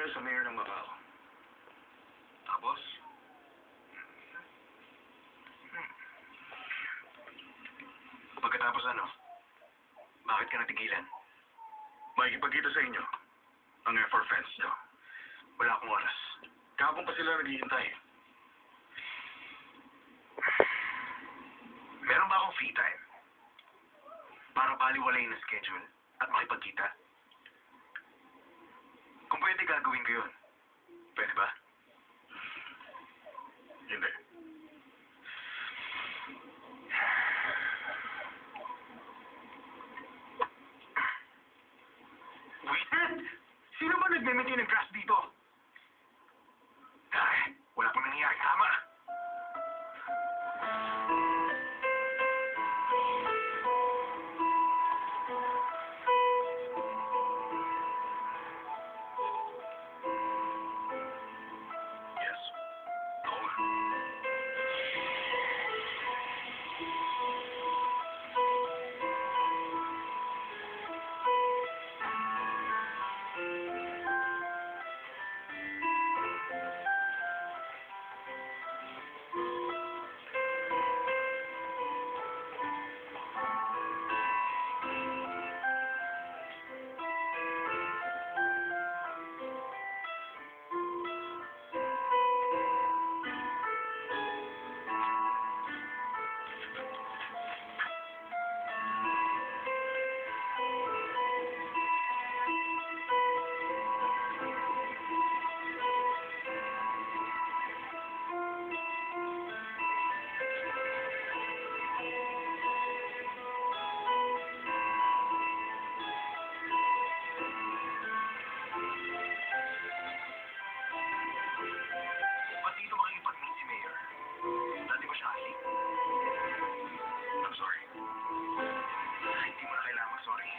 tayo sa mayor ng Macau. Tapos? Pagkatapos ano? Bakit ka natigilan? Makikipagkita sa inyo ang Air Force fence nyo. Wala akong oras. Kahapon pa sila naghihintay. Meron ba akong free time? Para baliwalayin na schedule at makipagkita? Kung pwede gagawin ko yun. Pwede ba? Hindi. Wait! Sino ba nag-maintain ng grass dito? Ay, wala pong nangyayari. Tama. Yes. Oo. Ba't dito makikipag-meet si Mayor? Dati ba siya asik? I'm sorry. Hindi mo na kailangan mag-sorry.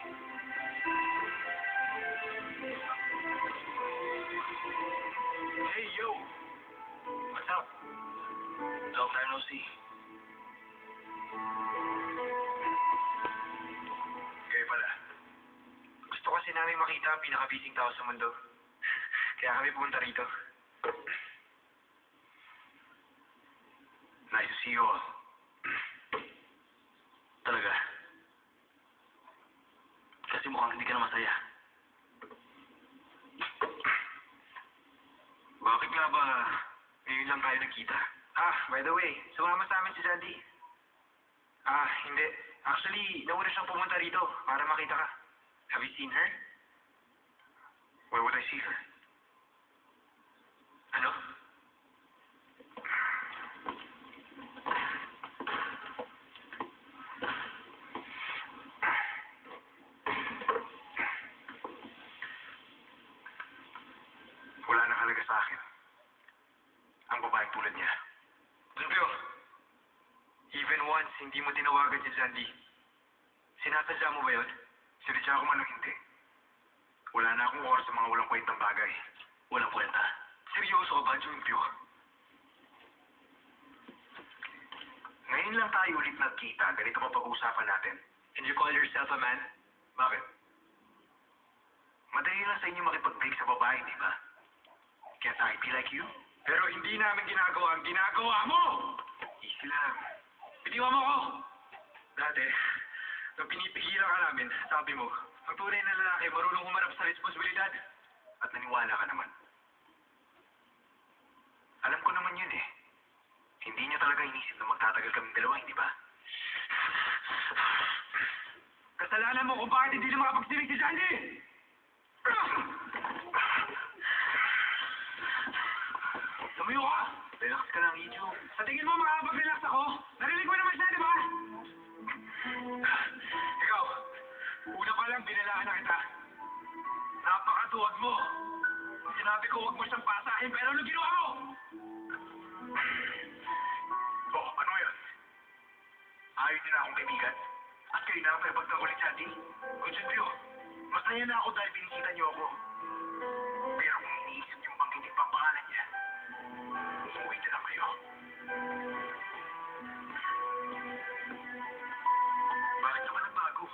Hey, yo! What's up? Long time no see. Kayo pala. Gusto kasi namin makita ang pinaka-busy tao sa mundo. Kaya kami pumunta rito. Nice to see you all. Talaga. Kasi mukhang hindi ka na masaya. Bakit nga ba ngayon lang tayo nagkita? By the way, sumama sa amin si Sandy. Hindi. Actually, nauna siyang pumunta rito para makita ka. Have you seen her? Where would I see her? Ano? Wala nang halaga sa akin. Ang babaeng tulad niya. Julio, even once hindi mo tinawagan si Sandy. Sinasadya mo ba yun? Sinadya ko man o hindi. Wala na akong oras sa mga walang kwentang bagay. Walang kwenta. Seryoso ka ba, Julio? Ngayon lang tayo ulit nagkita. Ganito pa pag-uusapan natin. And you call yourself a man? Bakit? Madali lang sa inyo makipag-break sa babae, di ba? Can't I be like you? Pero hindi namin ginagawa ang ginagawa mo! Easy lang. Bitiwan mo ako! Dati, nung pinipigilan ka namin, sabi mo, ang tunay na lalaki marunong humarap sa responsibilidad. At naniwala ka naman. Alam ko naman yun eh. Hindi niyo talaga inisip na magtatagal kaming dalawa, hindi ba? Kasalanan mo kung bakit hindi na makapagsinig si Sandy! Tumayo ka! Relax ka lang, Ijo. Sa tingin mo makakapag-relax ako? Narinig mo naman siya, di ba? Ikaw, una pa lang binalaan na kita. Napakatuwag mo. Sinabi ko huwag mo siyang pasahin, pero ano ginawa mo? Oh, ano yan? Ayaw niyo na akong kaibigan? At kayo na ang pagtagol ni Sandy? O, Julio, masaya na ako dahil binisita niyo ako. Pero kung iniisip niyo banggitin pa ang pangalan niya, umuwi na lang kayo. Bakit naman nagbago?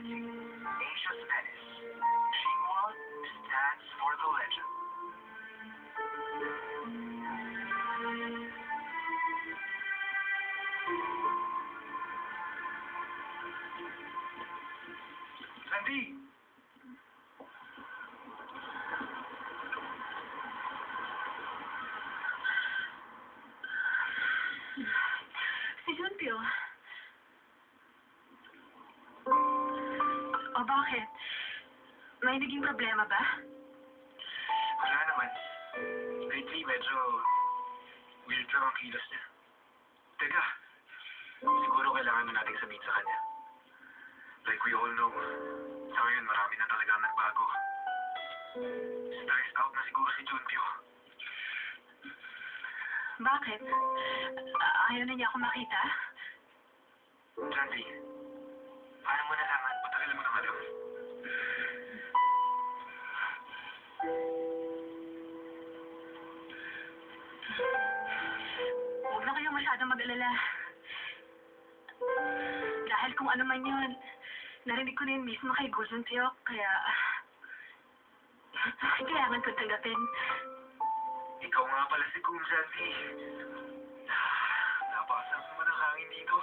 everything. Asia's Venice. Xinhua stands for the legend. Sandy! Si Junpyo. O bakit? May naging problema ba? Wala naman. Lately, medyo weird lang ang kilos niya. Teka, siguro kailangan na nating sabihin sa kanya. Like we all know, sa ngayon marami na talagang nagbago. Stressed out na siguro si Junpyo. Bakit? Ayaw na niya ako makita? Jandy, paano mo nalaman? Patagal mo nang alam. Huwag na kayong masyadong mag-alala. Dahil kung ano man yun, narinig ko na yun mismo kay Go Junpyo, kaya... kailangan kong tanggapin. Ikaw nga pala si Kum Jandy. Napakasarap naman ang hangin dito.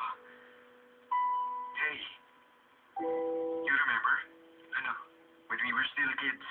Hey, you remember? Ano, when we were still kids,